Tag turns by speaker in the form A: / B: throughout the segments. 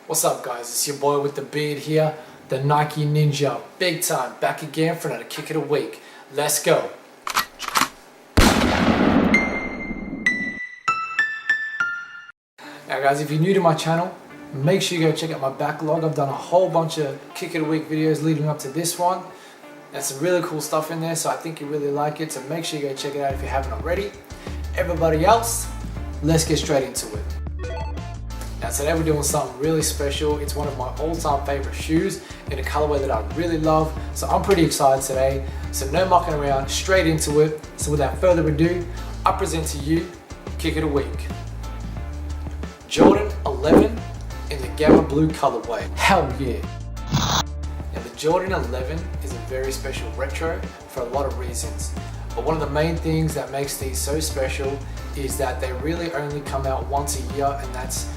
A: What's up guys, it's your boy with the beard here, the Nike Ninja, big time, back again for another kick of the week. Let's go. Now guys, if you're new to my channel, make sure you go check out my backlog. I've done a whole bunch of kick of the week videos leading up to this one. There's some really cool stuff in there, so I think you really like it, so make sure you go check it out if you haven't already. Everybody else, let's get straight into it. Now today we're doing something really special. It's one of my all-time favorite shoes in a colorway that I really love. So I'm pretty excited today. So no mucking around, straight into it. So without further ado, I present to you Kick of the Week. Jordan 11 in the Gamma Blue colorway. Hell yeah. Now the Jordan 11 is a very special retro for a lot of reasons. But one of the main things that makes these so special is that they really only come out once a year, and that's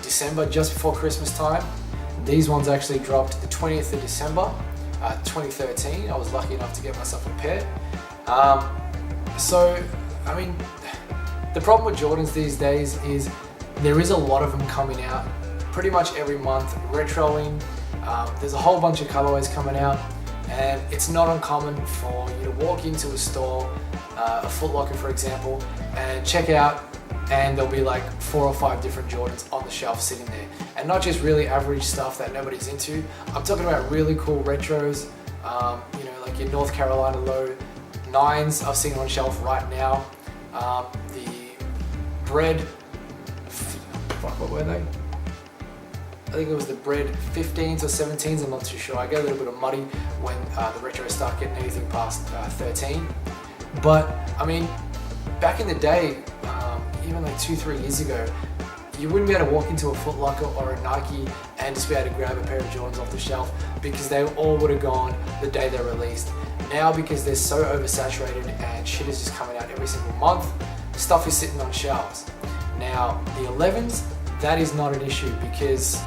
A: December, just before Christmas time. These ones actually dropped the 20th of December, 2013. I was lucky enough to get myself a pair. So, I mean, the problem with Jordans these days is there is a lot of them coming out pretty much every month, retroing. There's a whole bunch of colorways coming out, and it's not uncommon for you to walk into a store, a Foot Locker for example, and check out, and there'll be like 4 or 5 different Jordans on the shelf sitting there. And not just really average stuff that nobody's into. I'm talking about really cool retros, you know, like your North Carolina low 9s I've seen on shelf right now. The bread, fuck, what were they? I think it was the bread 15s or 17s, I'm not too sure. I get a little bit of muddy when the retros start getting anything past 13. But I mean, back in the day, even like 2-3 years ago, you wouldn't be able to walk into a Foot Locker or a Nike and just be able to grab a pair of Jordans off the shelf, because they all would have gone the day they're released. Now, because they're so oversaturated and shit is just coming out every single month, stuff is sitting on shelves. Now, the 11s, that is not an issue because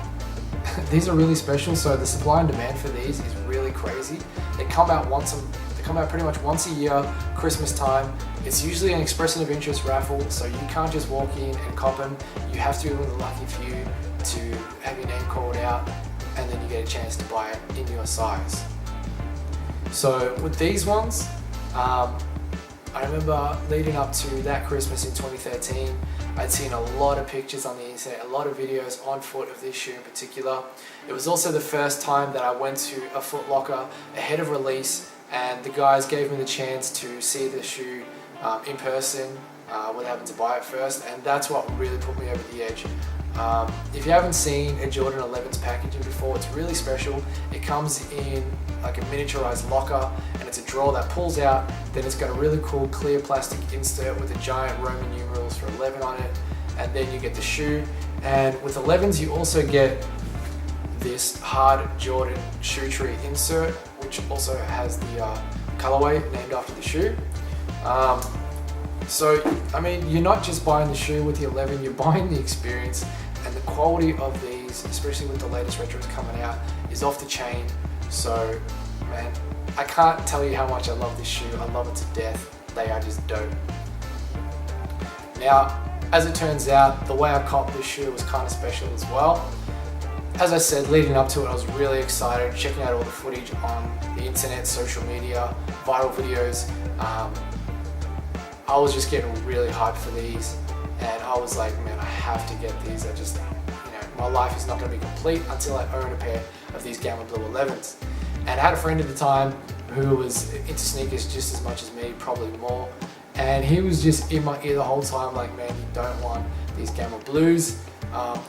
A: these are really special, so the supply and demand for these is really crazy. They come out pretty much once a year, Christmas time. It's usually an expression of interest raffle, so you can't just walk in and cop them. You have to be one of the lucky few to have your name called out, and then you get a chance to buy it in your size. So with these ones, I remember leading up to that Christmas in 2013, I'd seen a lot of pictures on the internet, a lot of videos on foot of this shoe in particular. It was also the first time that I went to a Foot Locker ahead of release, and the guys gave me the chance to see the shoe in person without having to buy it first, and that's what really put me over the edge. If you haven't seen a Jordan 11's packaging before, it's really special. It comes in like a miniaturized locker, and it's a drawer that pulls out. Then it's got a really cool clear plastic insert with a giant Roman numerals for 11 on it, and then you get the shoe. And with 11s you also get this hard Jordan shoe tree insert, which also has the colorway named after the shoe. So, I mean, you're not just buying the shoe with the 11, you're buying the experience, and the quality of these, especially with the latest retros coming out, is off the chain. So, man, I can't tell you how much I love this shoe. I love it to death. They are just dope. Now, as it turns out, the way I copped this shoe was kind of special as well. As I said, leading up to it, I was really excited, checking out all the footage on the internet, social media, viral videos. I was just getting really hyped for these, and I was like, man, I have to get these. I just, you know, my life is not going to be complete until I own a pair of these Gamma Blue 11s. And I had a friend at the time who was into sneakers just as much as me, probably more, and he was just in my ear the whole time like, man, you don't want these Gamma Blues.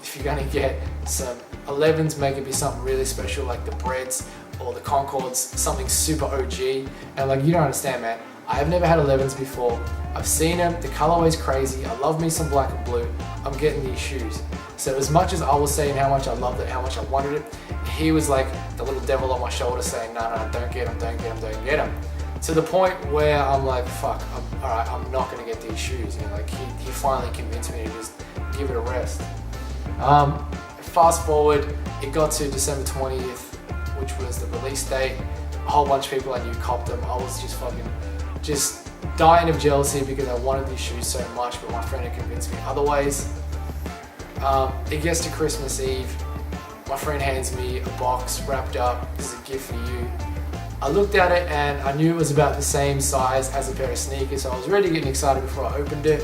A: If you're going to get some 11s, make it be something really special like the Breads or the Concords, something super OG. And like, you don't understand, man. I have never had 11s before. I've seen them, the colorway's crazy. I love me some black and blue. I'm getting these shoes. So as much as I was saying how much I loved it, how much I wanted it, he was like the little devil on my shoulder saying, no, don't get them, don't get them, don't get them. To the point where I'm like, fuck, alright, I'm not gonna get these shoes. You know, like he finally convinced me to just give it a rest. Fast forward, it got to December 20th, which was the release date. A whole bunch of people I knew copped them. I was just dying of jealousy because I wanted these shoes so much, but my friend had convinced me otherwise. It gets to Christmas Eve, My friend hands me a box wrapped up. This is a gift for you. I looked at it and I knew it was about the same size as a pair of sneakers, so I was really getting excited before I opened it.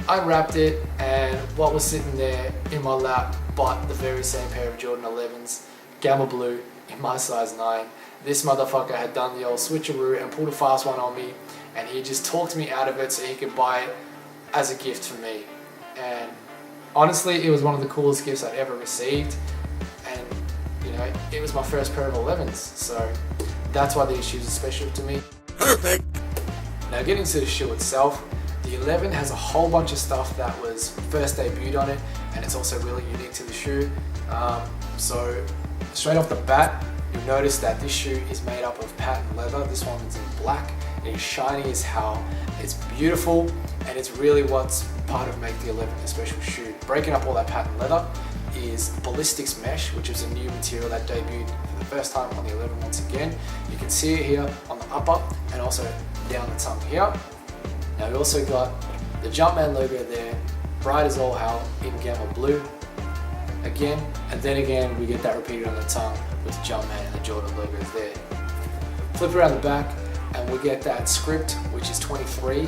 A: I unwrapped it, and what was sitting there in my lap but the very same pair of Jordan 11s, Gamma Blue, in my size 9. This motherfucker had done the old switcheroo and pulled a fast one on me, and he just talked me out of it so he could buy it as a gift for me. And honestly, it was one of the coolest gifts I'd ever received, and you know, it was my first pair of 11s, so that's why these shoes are special to me.
B: Perfect.
A: Now getting to the shoe itself, the 11 has a whole bunch of stuff that was first debuted on it, and it's also really unique to the shoe. So straight off the bat, you'll notice that this shoe is made up of patent leather. This one is in black. It is shiny as hell. It's beautiful, and it's really what's part of make the 11 a special shoe. Breaking up all that patent leather is ballistics mesh, which is a new material that debuted for the first time on the 11 once again. You can see it here on the upper and also down the tongue here. Now we also got the Jumpman logo there, bright as all hell in Gamma Blue again, and then again we get that repeated on the tongue with the Jumpman and the Jordan logos there. Flip around the back and we get that script, which is 23.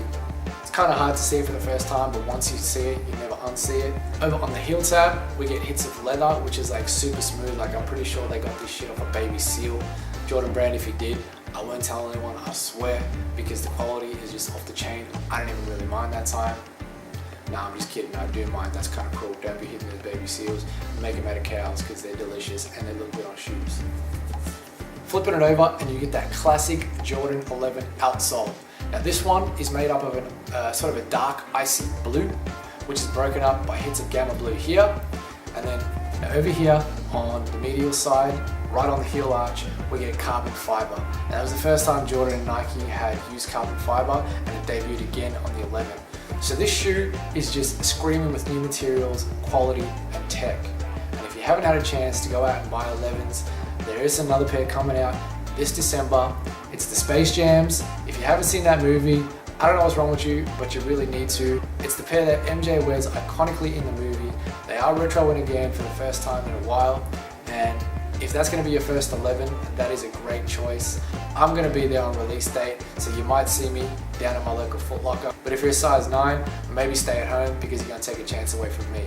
A: It's kind of hard to see for the first time, but once you see it, you never unsee it. Over on the heel tab, we get hits of leather, which is like super smooth. Like I'm pretty sure they got this shit off a Baby Seal. Jordan brand, if you did, I won't tell anyone, I swear, because the quality is just off the chain. I don't even really mind that time. Nah, I'm just kidding, I do mind, that's kind of cool. Don't be hitting those Baby Seals. Make them out of cows because they're delicious and they look good on shoes. Flipping it over and you get that classic Jordan 11 outsole. Now this one is made up of sort of a dark icy blue, which is broken up by hits of Gamma Blue here. And then over here on the medial side, right on the heel arch, we get carbon fiber. And that was the first time Jordan and Nike had used carbon fiber, and it debuted again on the 11. So this shoe is just screaming with new materials, quality, and tech. And if you haven't had a chance to go out and buy 11s, there is another pair coming out this December. It's the Space Jams. If you haven't seen that movie, I don't know what's wrong with you, but you really need to. It's the pair that MJ wears iconically in the movie. They are retroing again for the first time in a while, and if that's going to be your first 11, that is a great choice. I'm going to be there on release date, so you might see me down at my local Foot Locker. But if you're a size 9, maybe stay at home because you're going to take a chance away from me.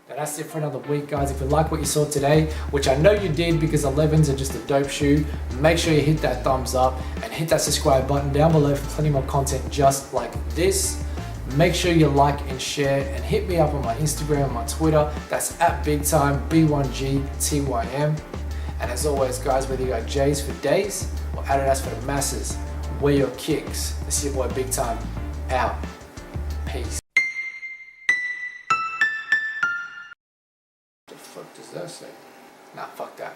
A: That's it for another week, guys. If you like what you saw today, which I know you did because 11s are just a dope shoe, make sure you hit that thumbs up and hit that subscribe button down below for plenty more content just like this. Make sure you like and share, and hit me up on my Instagram and my Twitter. That's at BIGTYM, B1GTYM. And as always, guys, whether you got J's for days or Adidas for the masses, wear your kicks. This is your boy BIGTYM, out. Peace. What the fuck does that say? Nah, fuck that.